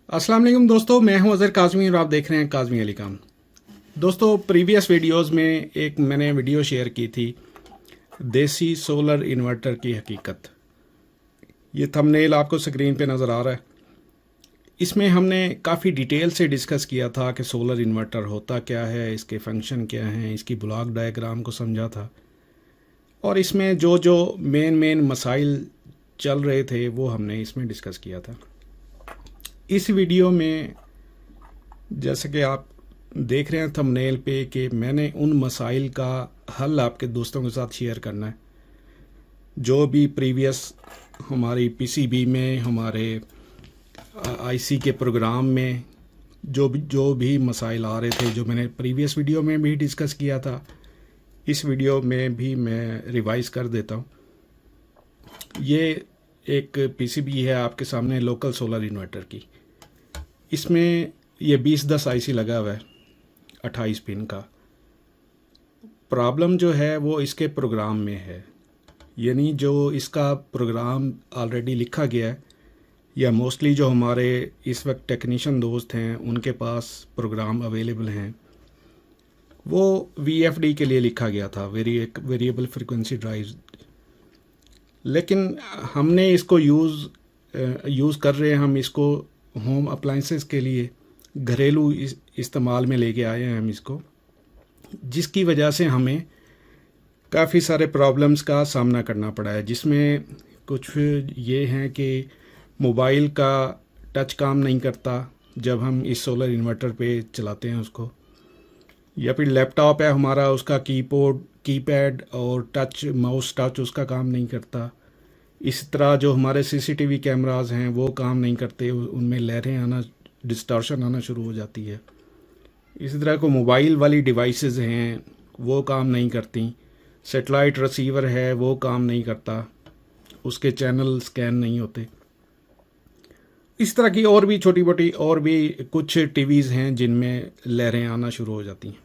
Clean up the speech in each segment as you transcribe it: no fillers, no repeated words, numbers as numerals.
अस्सलाम वालेकुम दोस्तों, मैं हूं अज़हर काज़मी और आप देख रहे हैं काज़मी अली खान। दोस्तों, प्रीवियस वीडियोस में मैंने वीडियो शेयर की थी देसी सोलर इन्वर्टर की हकीकत। ये थंबनेल आपको स्क्रीन पे नज़र आ रहा है। इसमें हमने काफ़ी डिटेल से डिस्कस किया था कि सोलर इन्वर्टर होता क्या है, इसके फंक्शन क्या हैं, इसकी ब्लॉक डायग्राम को समझा था और इसमें जो जो मेन मसाइल चल रहे थे वो हमने इसमें डिस्कस किया था। इस वीडियो में जैसे कि आप देख रहे हैं थंबनेल पे कि मैंने उन मसाइल का हल आपके दोस्तों के साथ शेयर करना है जो भी प्रीवियस हमारी पीसीबी में, हमारे आईसी के प्रोग्राम में जो भी मसाइल आ रहे थे, जो मैंने प्रीवियस वीडियो में भी डिस्कस किया था, इस वीडियो में भी मैं रिवाइज कर देता हूँ। ये एक पीसीबी है आपके सामने लोकल सोलर इन्वर्टर की। इसमें ये 2010 आईसी लगा हुआ है 28 पिन का। प्रॉब्लम जो है वो इसके प्रोग्राम में है, यानी जो इसका प्रोग्राम ऑलरेडी लिखा गया है या मोस्टली जो हमारे इस वक्त टेक्नीशियन दोस्त हैं उनके पास प्रोग्राम अवेलेबल हैं, वो वीएफडी के लिए लिखा गया था, वेरिएबल फ्रीक्वेंसी ड्राइव। लेकिन हमने इसको यूज़ कर रहे हैं, हम इसको होम अप्लाइंसेस के लिए घरेलू इस्तेमाल में लेके आए हैं हम इसको, जिसकी वजह से हमें काफ़ी सारे प्रॉब्लम्स का सामना करना पड़ा है, जिसमें कुछ ये हैं कि मोबाइल का टच काम नहीं करता जब हम इस सोलर इन्वर्टर पे चलाते हैं उसको, या फिर लैपटॉप है हमारा, उसका कीपैड और टच माउस टच उसका काम नहीं करता। इस तरह जो हमारे सीसीटीवी कैमरास हैं वो काम नहीं करते, उनमें लहरें आना, डिस्टॉर्शन आना शुरू हो जाती है। इसी तरह को मोबाइल वाली डिवाइसेस हैं वो काम नहीं करती, सेटेलाइट रिसीवर है वो काम नहीं करता, उसके चैनल स्कैन नहीं होते। इस तरह की और भी छोटी मोटी और भी कुछ टीवीज़ हैं जिनमें लहरें आना शुरू हो जाती हैं।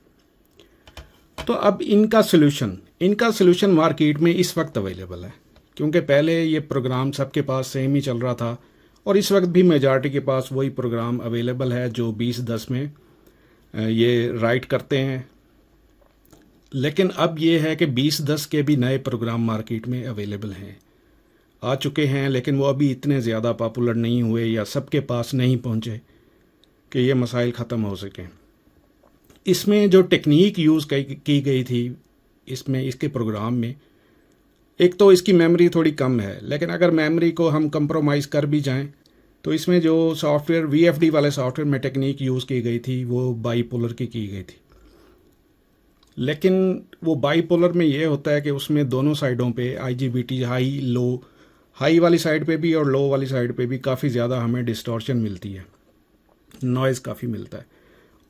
तो अब इनका सलूशन मार्केट में इस वक्त अवेलेबल है, क्योंकि पहले ये प्रोग्राम सबके पास सेम ही चल रहा था और इस वक्त भी मेजॉरिटी के पास वही प्रोग्राम अवेलेबल है जो 2010 में ये राइट करते हैं। लेकिन अब ये है कि 2010 के भी नए प्रोग्राम मार्केट में अवेलेबल हैं, आ चुके हैं, लेकिन वो अभी इतने ज़्यादा पॉपुलर नहीं हुए या सबके पास नहीं पहुँचे कि ये मसाइल ख़त्म हो सकें। इसमें जो टेक्निक यूज़ की गई थी इसमें, इसके प्रोग्राम में, एक तो इसकी मेमोरी थोड़ी कम है, लेकिन अगर मेमोरी को हम कंप्रोमाइज़ कर भी जाएं तो इसमें जो सॉफ्टवेयर वीएफडी वाले सॉफ्टवेयर में टेक्निक यूज़ की गई थी वो बाईपोलर की गई थी। लेकिन वो बाईपोलर में ये होता है कि उसमें दोनों साइडों पे आईजीबीटी हाई वाली साइड पे भी और लो वाली साइड पे भी काफ़ी ज़्यादा हमें डिस्टॉर्शन मिलती है, नॉइज़ काफ़ी मिलता है।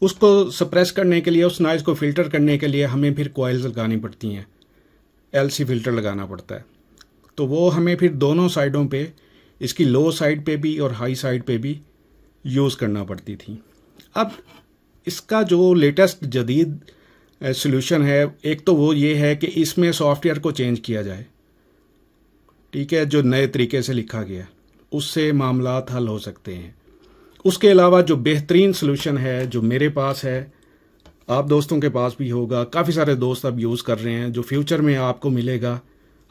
उसको सप्रेस करने के लिए, उस नॉइज़ को फ़िल्टर करने के लिए हमें फिर कॉइल्स लगानी पड़ती हैं, एलसी फ़िल्टर लगाना पड़ता है। तो वो हमें फिर दोनों साइडों पे, इसकी लो साइड पे भी और हाई साइड पे भी यूज़ करना पड़ती थी। अब इसका जो लेटेस्ट जदीद सॉल्यूशन है, एक तो वो ये है कि इसमें सॉफ्टवेयर को चेंज किया जाए, ठीक है, जो नए तरीके से लिखा गया, उससे मामलात हल हो सकते हैं। उसके अलावा जो बेहतरीन सॉल्यूशन है जो मेरे पास है, आप दोस्तों के पास भी होगा, काफ़ी सारे दोस्त अब यूज़ कर रहे हैं, जो फ्यूचर में आपको मिलेगा,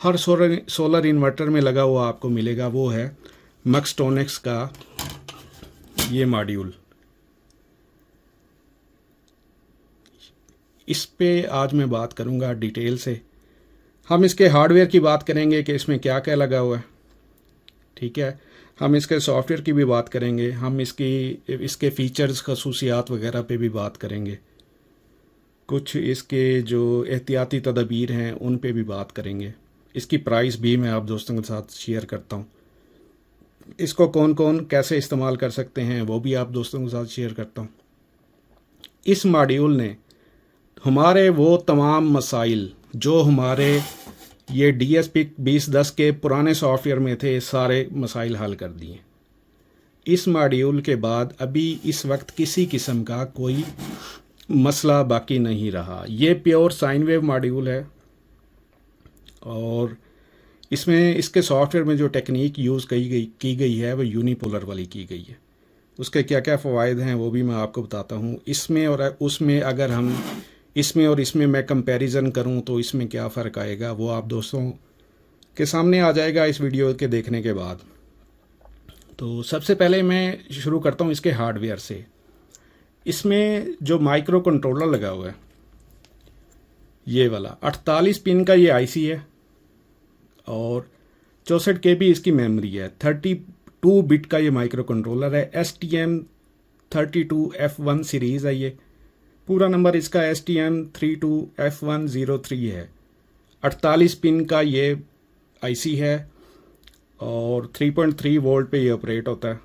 हर सोलर इन्वर्टर में लगा हुआ आपको मिलेगा, वो है मैक्सट्रॉनिक्स का ये मॉड्यूल। इस पे आज मैं बात करूंगा डिटेल से। हम इसके हार्डवेयर की बात करेंगे कि इसमें क्या क्या लगा हुआ है, ठीक है। हम इसके सॉफ्टवेयर की भी बात करेंगे, हम इसके फीचर्स, खसूसियात वगैरह पे भी बात करेंगे, कुछ इसके जो एहतियाती तदबीर हैं उन पे भी बात करेंगे। इसकी प्राइस भी मैं आप दोस्तों के साथ शेयर करता हूँ। इसको कौन कौन कैसे इस्तेमाल कर सकते हैं वो भी आप दोस्तों के साथ शेयर करता हूँ। इस मॉड्यूल ने हमारे वो तमाम मसाइल जो हमारे ये DSP 2010 के पुराने सॉफ्टवेयर में थे, सारे मसाइल हल कर दिए। इस मॉड्यूल के बाद अभी इस वक्त किसी किस्म का कोई मसला बाकी नहीं रहा। ये प्योर साइन वेव मॉड्यूल है और इसमें इसके सॉफ्टवेयर में जो टेक्निक यूज़ की गई है वो यूनिपोलर वाली की गई है। उसके क्या क्या फ़वाइद हैं वो भी मैं आपको बताता हूँ। इसमें और उसमें अगर हम इसमें और इसमें मैं कंपैरिजन करूँ तो इसमें क्या फ़र्क आएगा वो आप दोस्तों के सामने आ जाएगा इस वीडियो के देखने के बाद। तो सबसे पहले मैं शुरू करता हूँ इसके हार्डवेयर से। इसमें जो माइक्रो कंट्रोलर लगा हुआ है ये वाला 48 पिन का ये आईसी है और 64 KB इसकी मेमोरी है। 32 बिट का ये माइक्रो कंट्रोलर है। STM32F1 सीरीज़ है ये। पूरा नंबर इसका STM32F103 है। 48 पिन का ये आईसी है और 3.3 वोल्ट पे ये ऑपरेट होता है।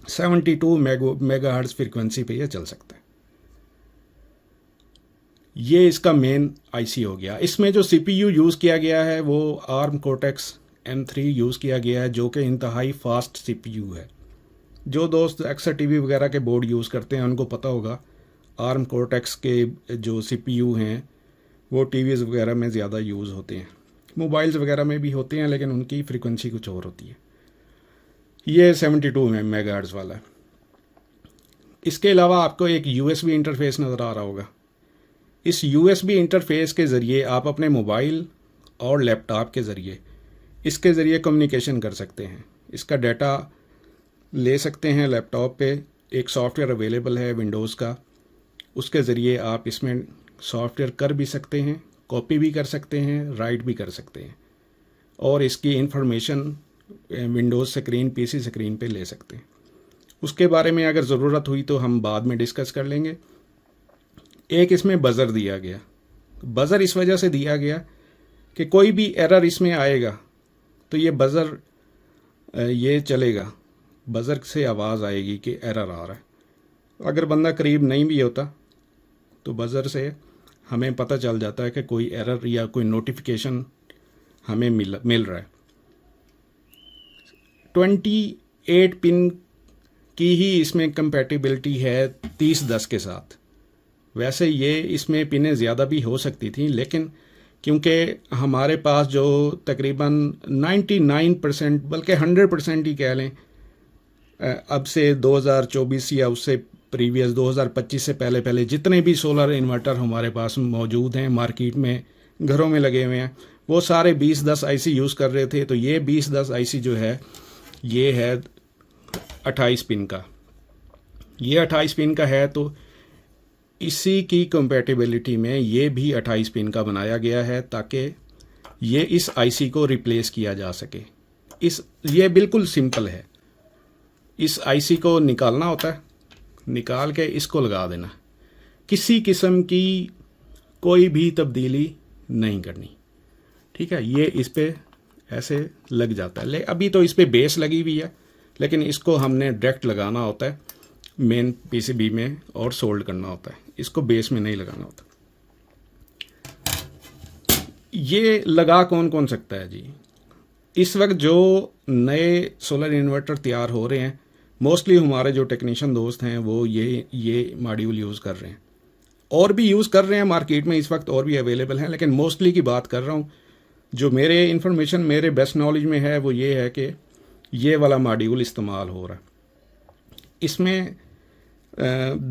72 मेगाहर्ट्ज़ फ्रीक्वेंसी पे ये चल सकता है। ये इसका मेन आईसी हो गया। इसमें जो सीपीयू यूज़ किया गया है वो आर्म कोर्टेक्स M3 यूज़ किया गया है, जो कि इंतहाई फास्ट सीपीयू है। जो दोस्त अक्सर टीवी वगैरह के बोर्ड यूज़ करते हैं उनको पता होगा आर्म कोर्टेक्स के जो सीपीयू हैं वो टीवीज़ वगैरह में ज़्यादा यूज़ होते हैं, मोबाइल्स वगैरह में भी होते हैं, लेकिन उनकी फ्रीक्वेंसी कुछ और होती है। ये 72 मेगाहर्ट्ज़ वाला है। इसके अलावा आपको एक USB इंटरफेस नज़र आ रहा होगा। इस USB इंटरफेस के ज़रिए आप अपने मोबाइल और लैपटॉप के ज़रिए इसके ज़रिए कम्युनिकेशन कर सकते हैं। इसका डाटा ले सकते हैं लैपटॉप पे। एक सॉफ्टवेयर अवेलेबल है विंडोज़ का, उसके ज़रिए आप इसमें सॉफ्टवेयर कर भी सकते हैं, कॉपी भी कर सकते हैं, राइट भी कर सकते हैं और इसकी information Windows screen PC screen पे ले सकते हैं। उसके बारे में अगर ज़रूरत हुई तो हम बाद में डिस्कस कर लेंगे। एक इसमें बज़र दिया गया। बज़र इस वजह से दिया गया कि कोई भी एरर इसमें आएगा तो ये बज़र ये चलेगा, बज़र से आवाज़ आएगी कि एरर आ रहा है। अगर बंदा करीब नहीं भी होता तो बज़र से हमें पता चल जाता है कि कोई एरर या कोई नोटिफिकेशन हमें मिल रहा है। 28 पिन की ही इसमें कंपैटिबिलिटी है 3010 के साथ। वैसे ये इसमें पिनें ज़्यादा भी हो सकती थी, लेकिन क्योंकि हमारे पास जो तकरीबन 99% बल्कि 100% ही कह लें, अब से 2024 या उससे प्रीवियस 2025 से पहले जितने भी सोलर इन्वर्टर हमारे पास मौजूद हैं मार्केट में, घरों में लगे हुए हैं, वो सारे 2010 आईसी यूज़ कर रहे थे। तो ये 2010 आईसी जो है ये है 28 पिन का। ये 28 पिन का है तो इसी की कंपैटिबिलिटी में ये भी 28 पिन का बनाया गया है ताकि ये इस आईसी को रिप्लेस किया जा सके। ये बिल्कुल सिंपल है। इस आईसी को निकालना होता है, निकाल के इसको लगा देना, किसी किस्म की कोई भी तब्दीली नहीं करनी। ठीक है, ये इस पे ऐसे लग जाता है। अभी तो इस पे बेस लगी हुई है, लेकिन इसको हमने डायरेक्ट लगाना होता है मेन पीसीबी में और सोल्ड करना होता है, इसको बेस में नहीं लगाना होता। ये लगा कौन कौन सकता है जी? इस वक्त जो नए सोलर इन्वर्टर तैयार हो रहे हैं, मोस्टली हमारे जो टेक्नीशियन दोस्त हैं वो ये मॉड्यूल यूज़ कर रहे हैं, और भी यूज़ कर रहे हैं मार्केट में इस वक्त, और भी अवेलेबल हैं, लेकिन मोस्टली की बात कर रहा हूँ। जो मेरे इन्फॉर्मेशन मेरे बेस्ट नॉलेज में है वो ये है कि ये वाला मॉड्यूल इस्तेमाल हो रहा है। इसमें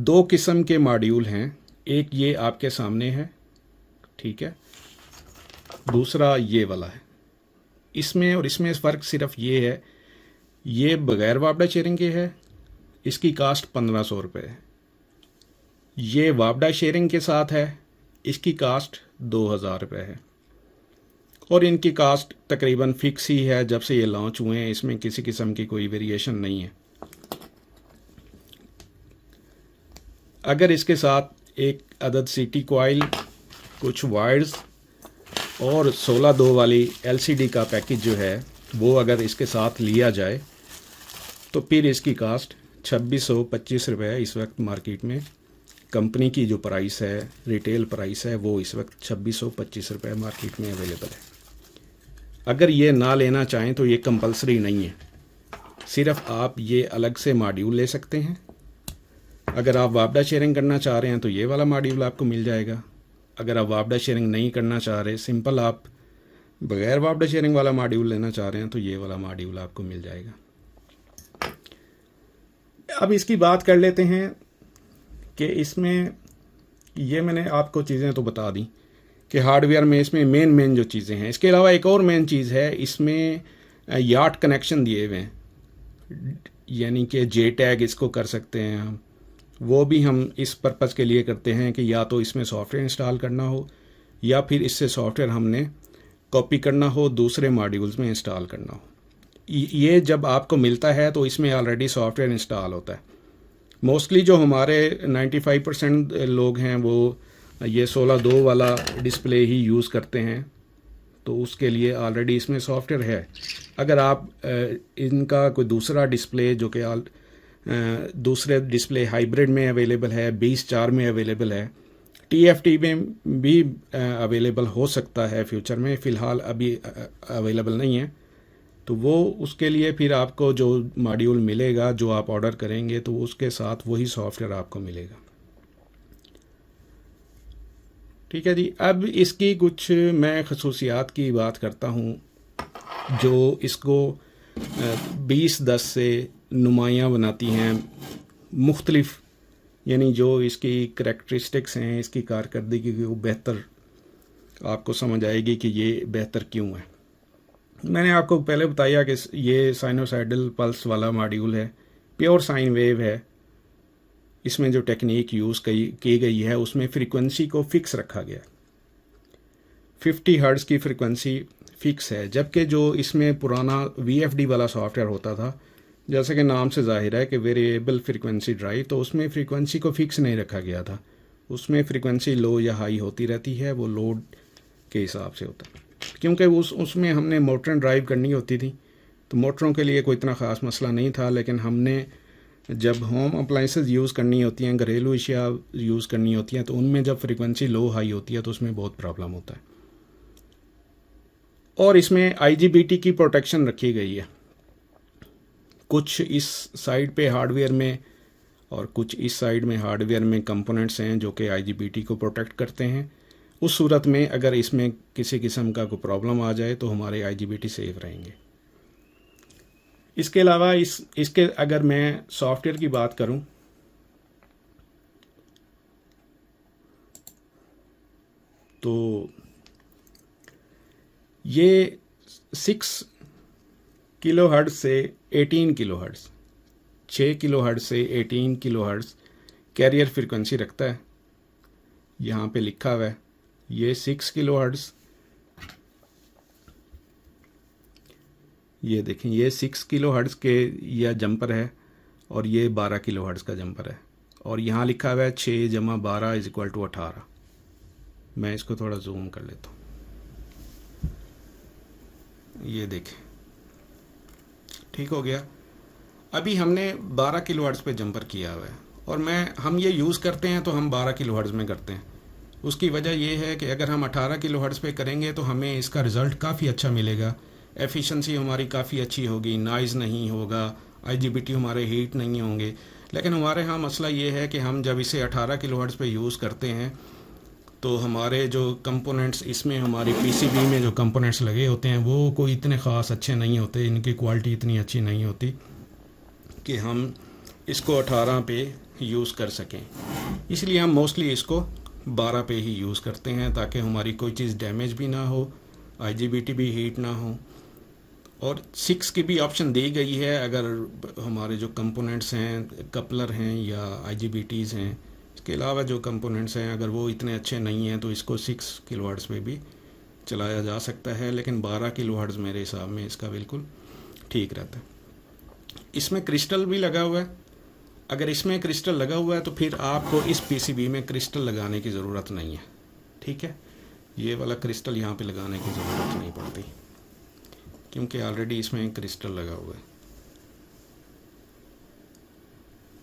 2 किस्म के मॉड्यूल हैं। एक ये आपके सामने है, ठीक है, दूसरा ये वाला है। इसमें और इसमें फ़र्क सिर्फ ये है, ये बग़ैर वापडा शेयरिंग के है, इसकी कास्ट 1500 रुपये है। ये वापडा शेयरिंग के साथ है, इसकी कास्ट 2000 रुपये है। और इनकी कास्ट तकरीबन फ़िक्स ही है, जब से ये लॉन्च हुए हैं इसमें किसी किस्म की कोई वेरिएशन नहीं है। अगर इसके साथ एक अदद सीटी कॉइल, कुछ वायर्स और 16:2 वाली LCD का पैकेज जो है वो अगर इसके साथ लिया जाए तो फिर इसकी कास्ट 2625 रुपये इस वक्त मार्केट में कंपनी की जो प्राइस है, रिटेल प्राइस है, वो इस वक्त 2625 रुपये मार्केट में अवेलेबल है। अगर ये ना लेना चाहें तो ये कंपलसरी नहीं है, सिर्फ आप ये अलग से मॉड्यूल ले सकते हैं। अगर आप वापडा शेयरिंग करना चाह रहे हैं तो ये वाला मॉड्यूल आपको मिल जाएगा। अगर आप वापडा शेयरिंग नहीं करना चाह रहे, सिंपल आप बग़ैर वापडा शेयरिंग वाला मॉड्यूल लेना चाह रहे हैं तो ये वाला मॉड्यूल आपको मिल जाएगा। अब इसकी बात कर लेते हैं कि इसमें ये मैंने आपको चीज़ें तो बता दी कि हार्डवेयर में इसमें मेन जो चीज़ें हैं। इसके अलावा एक और मेन चीज़ है, इसमें यार्ड कनेक्शन दिए हुए हैं, यानी कि जे टैग इसको कर सकते हैं हम। वो भी हम इस पर्पज़ के लिए करते हैं कि या तो इसमें सॉफ्टवेयर इंस्टॉल करना हो या फिर इससे सॉफ्टवेयर हमने कॉपी करना हो, दूसरे मॉड्यूल्स में इंस्टॉल करना हो। ये जब आपको मिलता है तो इसमें ऑलरेडी सॉफ्टवेयर इंस्टॉल होता है। मोस्टली जो हमारे 95% लोग हैं वो ये 16:2 वाला डिस्प्ले ही यूज़ करते हैं, तो उसके लिए ऑलरेडी इसमें सॉफ्टवेयर है। अगर आप इनका कोई दूसरा डिस्प्ले जो कि दूसरे डिस्प्ले हाइब्रिड में अवेलेबल है, 20/4 में अवेलेबल है, TFT में भी अवेलेबल हो सकता है फ्यूचर में, फ़िलहाल अभी अवेलेबल नहीं है, तो वो उसके लिए फिर आपको जो मॉड्यूल मिलेगा जो आप ऑर्डर करेंगे तो उसके साथ वही सॉफ्टवेयर आपको मिलेगा। ठीक है जी। अब इसकी कुछ मैं खसूसियात की बात करता हूँ जो इसको 20/10 से नुमायाँ बनाती हैं, मुख्तलिफ, यानी जो इसकी करैक्टरिस्टिक्स हैं, इसकी कारकर्दगी की, वो बेहतर आपको समझ आएगी कि ये बेहतर क्यों है। मैंने आपको पहले बताया कि ये साइनोसाइडल पल्स वाला मॉड्यूल है, प्योर साइन वेव है। इसमें जो टेक्निक यूज़ की गई है उसमें फ्रीक्वेंसी को फिक्स रखा गया, 50 हर्ट्ज़ की फ्रीक्वेंसी फिक्स है, जबकि जो इसमें पुराना VFD वाला सॉफ्टवेयर होता था, जैसे कि नाम से जाहिर है कि वेरिएबल फ्रीक्वेंसी ड्राइव, तो उसमें फ्रीक्वेंसी को फिक्स नहीं रखा गया था। उसमें फ्रीक्वेंसी लो या हाई होती रहती है, वो लोड के हिसाब से होता है। क्योंकि उसमें हमने मोटर ड्राइव करनी होती थी, तो मोटरों के लिए कोई इतना ख़ास मसला नहीं था, लेकिन हमने जब होम अप्लाइंसेस यूज़ करनी होती हैं, घरेलू अशिया यूज़ करनी होती हैं, तो उनमें जब फ्रीक्वेंसी लो हाई होती है तो उसमें बहुत प्रॉब्लम होता है। और इसमें IGBT की प्रोटेक्शन रखी गई है, कुछ इस साइड पे हार्डवेयर में और कुछ इस साइड में हार्डवेयर में कंपोनेंट्स हैं जो कि IGBT को प्रोटेक्ट करते हैं। उस सूरत में अगर इसमें किसी किस्म का कोई प्रॉब्लम आ जाए तो हमारे IGBT सेफ रहेंगे। इसके अलावा इसके अगर मैं सॉफ्टवेयर की बात करूं तो ये 6 किलोहर्ट्ज़ से 18 किलोहर्ट्ज़, 6 किलोहर्ट्ज़ से 18 किलोहर्ट्ज़ कैरियर फ्रीक्वेंसी रखता है। यहाँ पे लिखा हुआ है ये 6 किलोहर्ट्ज़, ये देखें ये 6 किलोहर्ट्ज़ के यह जंपर है और ये 12 किलोहर्ट्ज़ का जंपर है, और यहाँ लिखा हुआ है 6 + 12 = 18। मैं इसको थोड़ा जूम कर लेता हूँ, ये देखें ठीक हो गया। अभी हमने 12 किलोहर्ट्ज़ पे जंपर किया हुआ है, और हम ये यूज़ करते हैं तो हम 12 किलोहर्ट्ज़ में करते हैं। उसकी वजह यह है कि अगर हम 18 किलोहर्ट्ज़ पे करेंगे तो हमें इसका रिज़ल्ट काफ़ी अच्छा मिलेगा, एफिशिएंसी हमारी काफ़ी अच्छी होगी, नॉइज़ नहीं होगा, IGBT हमारे हीट नहीं होंगे। लेकिन हमारे यहाँ मसला ये है कि हम जब इसे 18 किलोहर्ट्ज़ पे यूज़ करते हैं तो हमारे जो कंपोनेंट्स इसमें हमारी PCB में जो कंपोनेंट्स लगे होते हैं वो कोई इतने ख़ास अच्छे नहीं होते, इनकी क्वालिटी इतनी अच्छी नहीं होती कि हम इसको 18 पे यूज़ कर सकें। इसलिए हम मोस्टली इसको 12 पे ही यूज़ करते हैं ताकि हमारी कोई चीज़ डैमेज भी ना हो, IGBT भी हीट ना हो। और 6 की भी ऑप्शन दी गई है, अगर हमारे जो कंपोनेंट्स हैं, कपलर हैं या IGBTs हैं, इसके अलावा जो कंपोनेंट्स हैं अगर वो इतने अच्छे नहीं हैं तो इसको 6 किलोहर्ट्ज़ पे भी चलाया जा सकता है, लेकिन 12 किलोहर्ट्ज़ मेरे हिसाब में इसका बिल्कुल ठीक रहता है। इसमें क्रिस्टल भी लगा हुआ है। अगर इसमें क्रिस्टल लगा हुआ है तो फिर आपको इस PCB में क्रिस्टल लगाने की ज़रूरत नहीं है, ठीक है। ये वाला क्रिस्टल यहाँ पे लगाने की ज़रूरत नहीं पड़ती क्योंकि ऑलरेडी इसमें क्रिस्टल लगा हुआ है।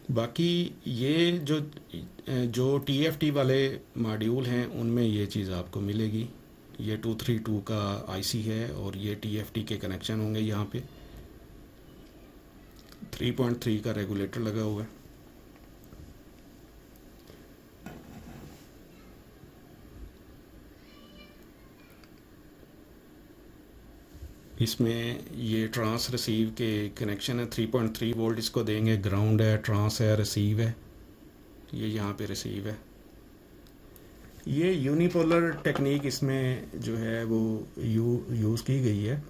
बाकी ये जो TFT वाले मॉड्यूल हैं उनमें ये चीज़ आपको मिलेगी। ये 232 का IC है और ये TFT के कनेक्शन होंगे। यहाँ पे 3.3 का रेगुलेटर लगा हुआ है। इसमें ये ट्रांस रिसीव के कनेक्शन है, 3.3 वोल्ट इसको देंगे, ग्राउंड है, ट्रांस है, रिसीव है, ये यहाँ पे रिसीव है। ये यूनिपोलर टेक्निक इसमें जो है वो यूज़ की गई है।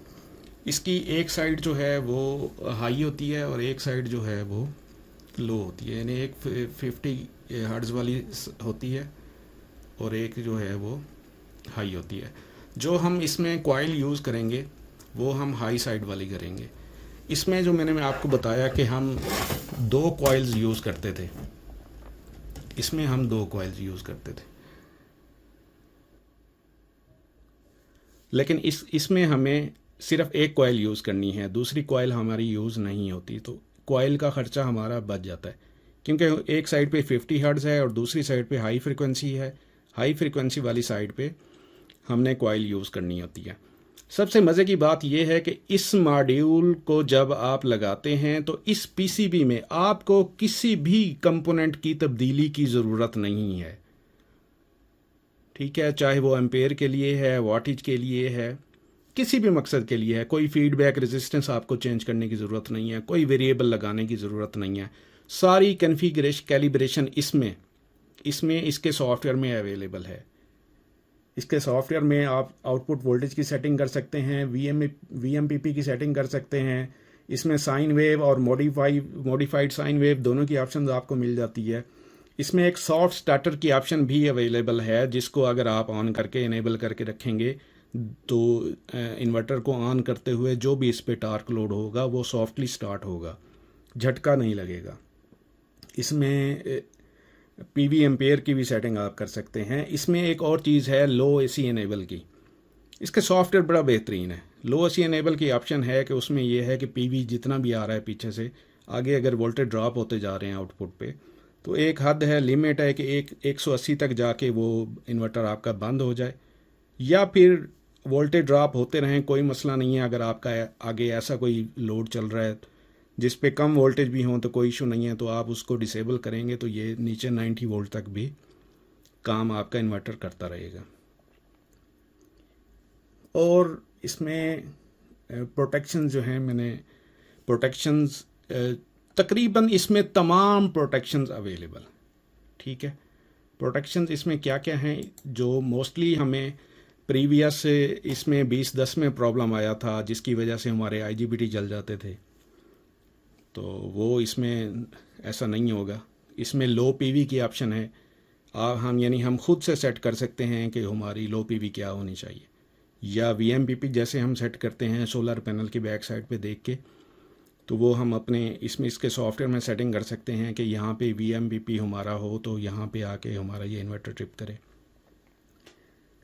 इसकी एक साइड जो है वो हाई होती है और एक साइड जो है वो लो होती है, यानी एक 50 हर्ट्ज़ वाली होती है और एक जो है वो हाई होती है। जो हम इसमें कॉइल यूज़ करेंगे वो हम हाई साइड वाली करेंगे। इसमें जो मैंने आपको बताया कि हम 2 कॉइल्स यूज़ करते थे, इसमें हम 2 कॉइल्स यूज़ करते थे, लेकिन इसमें हमें सिर्फ एक कॉइल यूज़ करनी है, दूसरी कॉइल हमारी यूज़ नहीं होती, तो कॉइल का ख़र्चा हमारा बच जाता है। क्योंकि एक साइड पे 50 हर्ट्ज़ है और दूसरी साइड पे हाई फ्रिक्वेंसी है, हाई फ्रिक्वेंसी वाली साइड पे हमने कॉइल यूज़ करनी होती है। सबसे मज़े की बात यह है कि इस मॉड्यूल को जब आप लगाते हैं तो इस पीसीबी में आपको किसी भी कंपोनेंट की तब्दीली की ज़रूरत नहीं है, ठीक है, चाहे वो एम्पेयर के लिए है, वाटेज के लिए है, किसी भी मकसद के लिए है। कोई फीडबैक रेजिस्टेंस आपको चेंज करने की ज़रूरत नहीं है, कोई वेरिएबल लगाने की ज़रूरत नहीं है। सारी कन्फिगरेशन कैलिब्रेशन इसमें इसके सॉफ्टवेयर में अवेलेबल है। इसके सॉफ्टवेयर में आप आउटपुट वोल्टेज की सेटिंग कर सकते हैं, वीएमपीपी की सेटिंग कर सकते हैं। इसमें साइन वेव और मॉडिफाइड साइन वेव दोनों की ऑप्शन आपको मिल जाती है। इसमें एक सॉफ्ट स्टार्टर की ऑप्शन भी अवेलेबल है, जिसको अगर आप ऑन करके इनेबल करके रखेंगे तो इन्वर्टर को ऑन करते हुए जो भी इस पे टार्क लोड होगा वो सॉफ्टली स्टार्ट होगा, झटका नहीं लगेगा। इसमें पीवी एम्पेयर की भी सेटिंग आप कर सकते हैं। इसमें एक और चीज़ है लो एसी इनेबल की, इसके सॉफ्टवेयर बड़ा बेहतरीन है। लो एसी इनेबल की ऑप्शन है कि उसमें यह है कि पीवी जितना भी आ रहा है पीछे से आगे अगर वोल्टेज ड्रॉप होते जा रहे हैं आउटपुट पे, तो एक हद है, लिमिट है कि 180 तक जाके वो इन्वर्टर आपका बंद हो जाए, या फिर वोल्टेज ड्रॉप होते रहें, कोई मसला नहीं है। अगर आपका आगे ऐसा कोई लोड चल रहा है जिस पे कम वोल्टेज भी हों तो कोई इशू नहीं है, तो आप उसको डिसेबल करेंगे तो ये नीचे 90 वोल्ट तक भी काम आपका इन्वर्टर करता रहेगा। और इसमें प्रोटेक्शन जो हैं, मैंने प्रोटेक्शंस तकरीबन इसमें तमाम प्रोटेक्शंस अवेलेबल, ठीक है। प्रोटेक्शंस इसमें क्या क्या हैं जो मोस्टली हमें प्रीवियस इसमें 2010 में प्रॉब्लम आया था, जिसकी वजह से हमारे आईजीबीटी जल जाते थे, तो वो इसमें ऐसा नहीं होगा। इसमें लो पीवी की ऑप्शन है, हम खुद से सेट कर सकते हैं कि हमारी लो पीवी क्या होनी चाहिए, या वीएमपीपी जैसे हम सेट करते हैं सोलर पैनल की बैक साइड पे देख के, तो वो हम अपने इसके सॉफ्टवेयर में सेटिंग कर सकते हैं कि यहाँ पे वीएमपीपी हमारा हो तो यहाँ पे आके हमारा ये इन्वर्टर ट्रिप करे।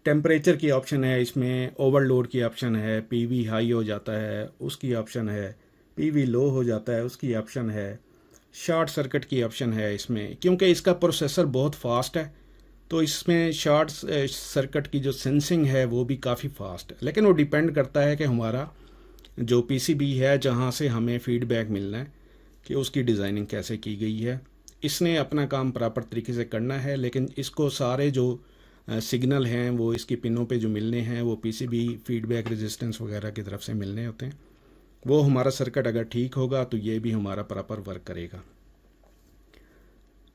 टेम्परेचर की ऑप्शन है, इसमें ओवरलोड की ऑप्शन है, पीवी हाई हो जाता है उसकी ऑप्शन है, पीवी लो हो जाता है उसकी ऑप्शन है, शॉर्ट सर्किट की ऑप्शन है इसमें, क्योंकि इसका प्रोसेसर बहुत फास्ट है तो इसमें शॉर्ट सर्किट की जो सेंसिंग है वो भी काफ़ी फास्ट है। लेकिन वो डिपेंड करता है कि हमारा जो पीसीबी है जहाँ से हमें फीडबैक मिलना है कि उसकी डिज़ाइनिंग कैसे की गई है। इसने अपना काम प्रॉपर तरीके से करना है, लेकिन इसको सारे जो सिग्नल हैं वो इसकी पिनों पे जो मिलने हैं वो पीसीबी फीडबैक रेजिस्टेंस वगैरह की तरफ से मिलने होते हैं। वो हमारा सर्किट अगर ठीक होगा तो ये भी हमारा प्रॉपर वर्क करेगा।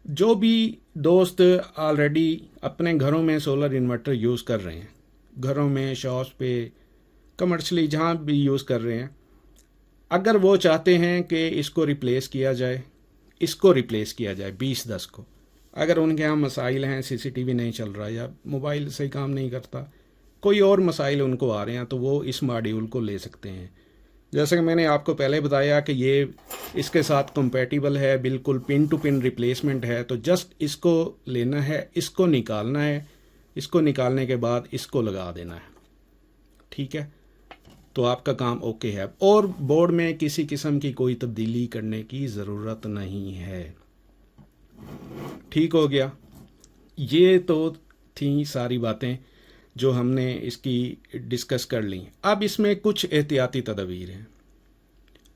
जो भी दोस्त ऑलरेडी अपने घरों में सोलर इन्वर्टर यूज़ कर रहे हैं, घरों में, शॉप्स पे, कमर्शली जहाँ भी यूज़ कर रहे हैं, अगर वो चाहते हैं कि इसको रिप्लेस किया जाए, 2010 को, अगर उनके यहाँ मसाइल हैं, सीसीटीवी नहीं चल रहा या मोबाइल सही काम नहीं करता, कोई और मसाइल उनको आ रहे हैं, तो वो इस मॉड्यूल को ले सकते हैं। जैसे कि मैंने आपको पहले बताया कि ये इसके साथ कंपैटिबल है, बिल्कुल पिन टू पिन रिप्लेसमेंट है, तो जस्ट इसको लेना है, इसको निकालना है, इसको निकालने के बाद इसको लगा देना है, ठीक है, तो आपका काम ओके है। और बोर्ड में किसी किस्म की कोई तब्दीली करने की ज़रूरत नहीं है, ठीक हो गया। ये तो थी सारी बातें जो हमने इसकी डिस्कस कर ली। अब इसमें कुछ एहतियाती तदबीर हैं,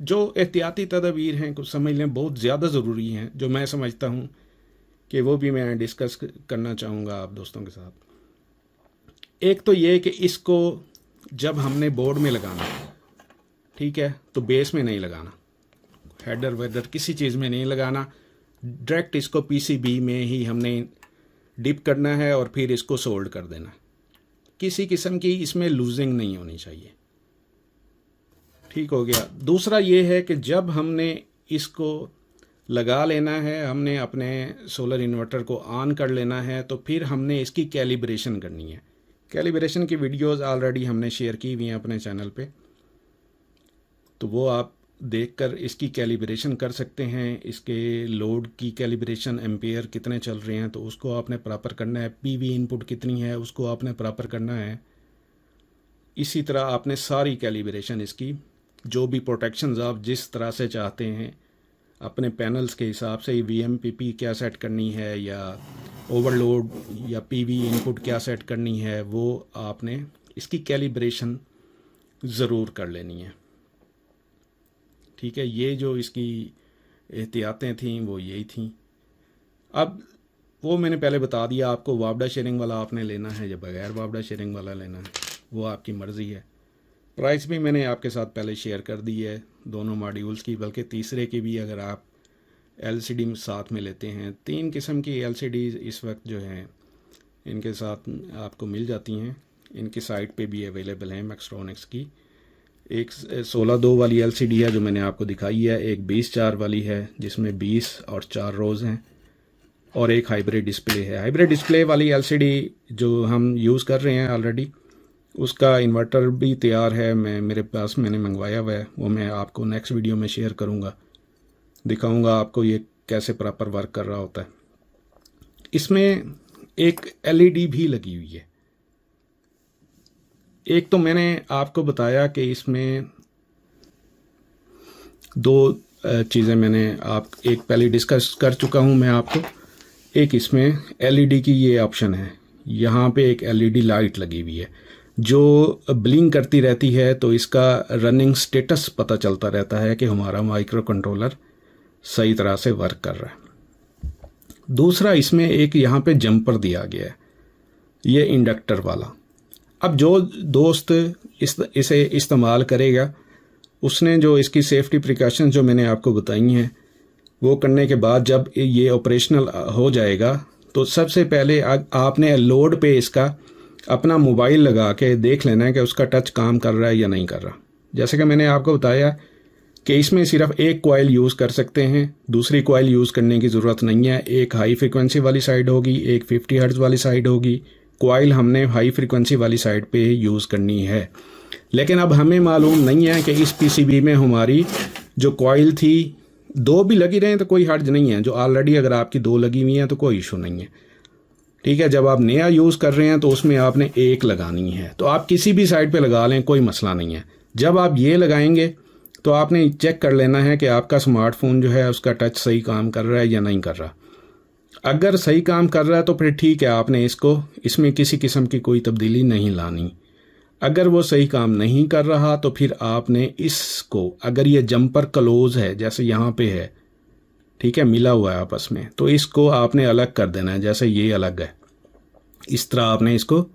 जो एहतियाती तदबीर हैं कुछ समझ लें बहुत ज़्यादा ज़रूरी हैं, जो मैं समझता हूँ कि वो भी मैं डिस्कस करना चाहूँगा आप दोस्तों के साथ। एक तो ये कि इसको जब हमने बोर्ड में लगाना ठीक है, तो बेस में नहीं लगाना, हेडर वेडर किसी चीज़ में नहीं लगाना, डायरेक्ट इसको पीसीबी में ही हमने डिप करना है और फिर इसको सोल्ड कर देना। किसी किस्म की इसमें लूजिंग नहीं होनी चाहिए। ठीक हो गया। दूसरा ये है कि जब हमने इसको लगा लेना है, हमने अपने सोलर इन्वर्टर को ऑन कर लेना है, तो फिर हमने इसकी कैलिब्रेशन करनी है। कैलिब्रेशन की वीडियोस ऑलरेडी हमने शेयर की हुई हैं अपने चैनल पे, तो वो आप देखकर इसकी कैलिब्रेशन कर सकते हैं। इसके लोड की कैलिब्रेशन, एम्पेयर कितने चल रहे हैं तो उसको आपने प्रॉपर करना है, पीवी इनपुट कितनी है उसको आपने प्रॉपर करना है। इसी तरह आपने सारी कैलिब्रेशन इसकी, जो भी प्रोटेक्शंस आप जिस तरह से चाहते हैं अपने पैनल्स के हिसाब से, वीएमपीपी क्या सेट करनी है या ओवरलोड या पीवी इनपुट क्या सेट करनी है, वो आपने इसकी कैलिब्रेशन ज़रूर कर लेनी है। ठीक है, ये जो इसकी एहतियातें थीं वो यही थीं। अब वो मैंने पहले बता दिया आपको, वापडा शेयरिंग वाला आपने लेना है या बगैर वापडा शेयरिंग वाला लेना है, वो आपकी मर्ज़ी है। प्राइस भी मैंने आपके साथ पहले शेयर कर दी है दोनों मॉड्यूल्स की, बल्कि तीसरे की भी अगर आप एलसीडी साथ में लेते हैं। 3 किस्म की एलसीडी इस वक्त जो हैं इनके साथ आपको मिल जाती हैं, इनकी साइट पे भी अवेलेबल हैं मैक्सट्रॉनिक्स की। एक 16:2 वाली एलसीडी है जो मैंने आपको दिखाई है, एक 20:4 वाली है जिसमें 20 और 4 रोज़ हैं, और एक हाइब्रिड डिस्प्ले है। हाइब्रिड डिस्प्ले वाली एलसीडी जो हम यूज़ कर रहे हैं ऑलरेडी, उसका इन्वर्टर भी तैयार है, मेरे पास मैंने मंगवाया हुआ है, वो मैं आपको नेक्स्ट वीडियो में शेयर करूँगा, दिखाऊँगा आपको ये कैसे प्रॉपर वर्क कर रहा होता है। इसमें एक एलईडी भी लगी हुई है। एक तो मैंने आपको बताया कि इसमें 2 चीज़ें मैंने एक पहले डिस्कस कर चुका हूँ मैं आपको। एक इसमें एलईडी की ये ऑप्शन है, यहाँ पे एक एलईडी लाइट लगी हुई है जो ब्लिंक करती रहती है, तो इसका रनिंग स्टेटस पता चलता रहता है कि हमारा माइक्रो कंट्रोलर सही तरह से वर्क कर रहा है। दूसरा, इसमें एक यहाँ पे जंपर दिया गया है, ये इंडक्टर वाला। अब जो दोस्त इसे इस्तेमाल करेगा, उसने जो इसकी सेफ्टी प्रिकॉशन जो मैंने आपको बताई हैं वो करने के बाद जब ये ऑपरेशनल हो जाएगा, तो सबसे पहले आपने लोड पे इसका अपना मोबाइल लगा के देख लेना है कि उसका टच काम कर रहा है या नहीं कर रहा। जैसे कि मैंने आपको बताया कि इसमें सिर्फ एक कॉइल यूज़ कर सकते हैं, दूसरी कॉइल यूज़ करने की ज़रूरत नहीं है। एक हाई फ्रिक्वेंसी वाली साइड होगी, एक 50 हर्ट्ज़ वाली साइड होगी। कॉइल हमने हाई फ्रिक्वेंसी वाली साइड पे यूज़ करनी है। लेकिन अब हमें मालूम नहीं है कि इस पीसीबी में हमारी जो कॉइल थी 2 भी लगी रहें तो कोई हर्ज नहीं है, जो ऑलरेडी अगर आपकी 2 लगी हुई हैं तो कोई इशू नहीं है। ठीक है, जब आप नया यूज़ कर रहे हैं तो उसमें आपने 1 लगानी है, तो आप किसी भी साइड पे लगा लें, कोई मसला नहीं है। जब आप ये लगाएंगे तो आपने चेक कर लेना है कि आपका स्मार्टफोन जो है उसका टच सही काम कर रहा है या नहीं कर रहा। अगर सही काम कर रहा है तो फिर ठीक है, आपने इसमें किसी किस्म की कोई तब्दीली नहीं लानी। अगर वो सही काम नहीं कर रहा तो फिर आपने इसको, अगर ये जंपर क्लोज है जैसे यहाँ पे है, ठीक है, मिला हुआ है आपस में, तो इसको आपने अलग कर देना है। जैसे ये अलग है, इस तरह आपने इसको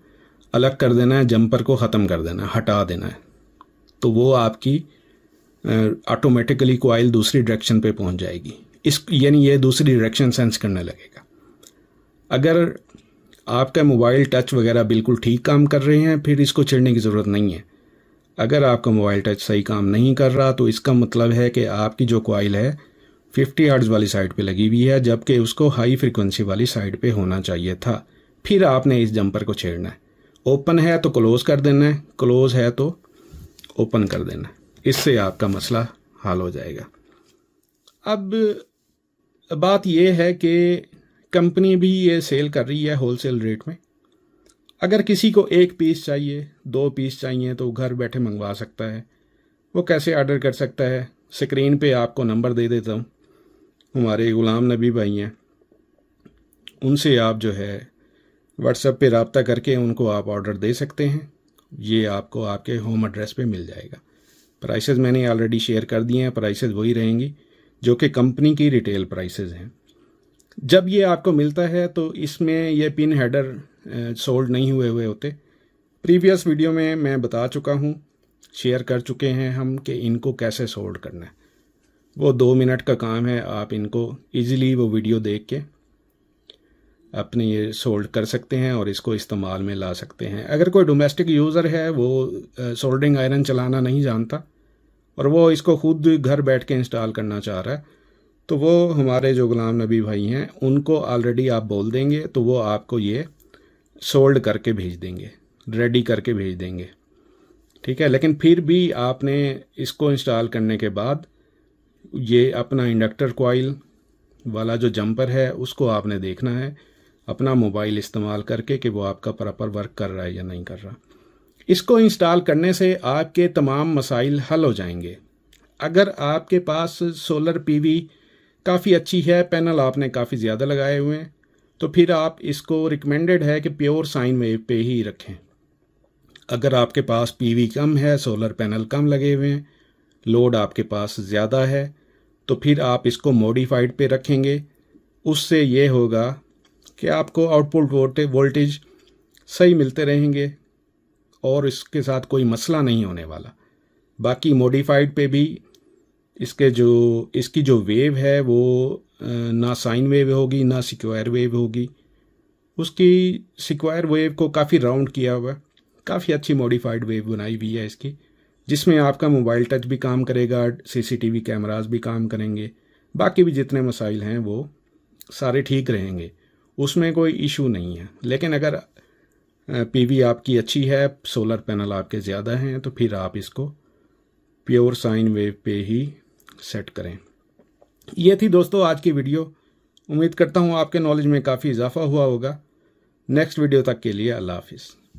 अलग कर देना है, जंपर को ख़त्म कर देना है, हटा देना है, तो वो आपकी ऑटोमेटिकली कॉइल दूसरी डायरेक्शन पे पहुंच जाएगी। यानी ये दूसरी डायरेक्शन सेंस करने लगेगा। अगर आपका मोबाइल टच वगैरह बिल्कुल ठीक काम कर रहे हैं, फिर इसको छेड़ने की ज़रूरत नहीं है। अगर आपका मोबाइल टच सही काम नहीं कर रहा तो इसका मतलब है कि आपकी जो कॉइल है 50 हर्ट्ज़ वाली साइड पे लगी हुई है, जबकि उसको हाई फ्रिक्वेंसी वाली साइड पे होना चाहिए था। फिर आपने इस जंपर को छेड़ना है। ओपन है तो क्लोज़ कर देना है, क्लोज़ है तो ओपन कर देना है। इससे आपका मसला हल हो जाएगा। अब बात यह है कि कंपनी भी ये सेल कर रही है होलसेल रेट में। अगर किसी को 1 पीस चाहिए, 2 पीस चाहिए तो घर बैठे मंगवा सकता है। वो कैसे ऑर्डर कर सकता है? स्क्रीन पे आपको नंबर दे देता हूँ, हमारे गुलाम नबी भाई हैं, उनसे आप जो है व्हाट्सएप पे रब्ता करके उनको आप ऑर्डर दे सकते हैं। ये आपको आपके होम एड्रेस पे मिल जाएगा। प्राइसेस मैंने ऑलरेडी शेयर कर दिए हैं, प्राइसेस वही रहेंगी जो कि कंपनी की रिटेल प्राइसेस हैं। जब ये आपको मिलता है तो इसमें ये पिन हेडर सोल्ड नहीं हुए होते। प्रीवियस वीडियो में मैं बता चुका हूँ शेयर कर चुके हैं हम कि इनको कैसे सोल्ड करना है। वो 2 मिनट का काम है, आप इनको इजीली वो वीडियो देख के अपने ये सोल्ड कर सकते हैं और इसको इस्तेमाल में ला सकते हैं। अगर कोई डोमेस्टिक यूज़र है वो सोल्डरिंग आयरन चलाना नहीं जानता और वो इसको खुद घर बैठ के इंस्टॉल करना चाह रहा है, तो वो हमारे जो गुलाम नबी भाई हैं उनको ऑलरेडी आप बोल देंगे तो वो आपको ये सोल्ड करके भेज देंगे, रेडी करके भेज देंगे, ठीक है। लेकिन फिर भी आपने इसको इंस्टॉल करने के बाद ये अपना इंडक्टर कॉइल वाला जो जंपर है उसको आपने देखना है अपना मोबाइल इस्तेमाल करके कि वो आपका प्रॉपर वर्क कर रहा है या नहीं कर रहा। इसको इंस्टॉल करने से आपके तमाम मसाइल हल हो जाएंगे। अगर आपके पास सोलर पीवी काफ़ी अच्छी है, पैनल आपने काफ़ी ज़्यादा लगाए हुए हैं, तो फिर आप इसको रिकमेंडेड है कि प्योर साइन वेव पे ही रखें। अगर आपके पास पीवी कम है, सोलर पैनल कम लगे हुए हैं, लोड आपके पास ज़्यादा है, तो फिर आप इसको मॉडिफाइड पे रखेंगे। उससे ये होगा कि आपको आउटपुट वोल्टेज सही मिलते रहेंगे और इसके साथ कोई मसला नहीं होने वाला। बाकी मॉडिफाइड पे भी इसकी जो वेव है वो ना साइन वेव होगी ना स्क्वायर वेव होगी। उसकी स्क्वायर वेव को काफ़ी राउंड किया हुआ है, काफ़ी अच्छी मॉडिफाइड वेव बनाई हुई है इसकी, जिसमें आपका मोबाइल टच भी काम करेगा, सीसीटीवी कैमरास भी काम करेंगे, बाकी भी जितने मसाइल हैं वो सारे ठीक रहेंगे, उसमें कोई इशू नहीं है। लेकिन अगर पीवी आपकी अच्छी है, सोलर पैनल आपके ज़्यादा हैं, तो फिर आप इसको प्योर साइन वेव पे ही सेट करें। ये थी दोस्तों आज की वीडियो। उम्मीद करता हूँ आपके नॉलेज में काफ़ी इजाफा हुआ होगा। नेक्स्ट वीडियो तक के लिए अल्लाह हाफिज़।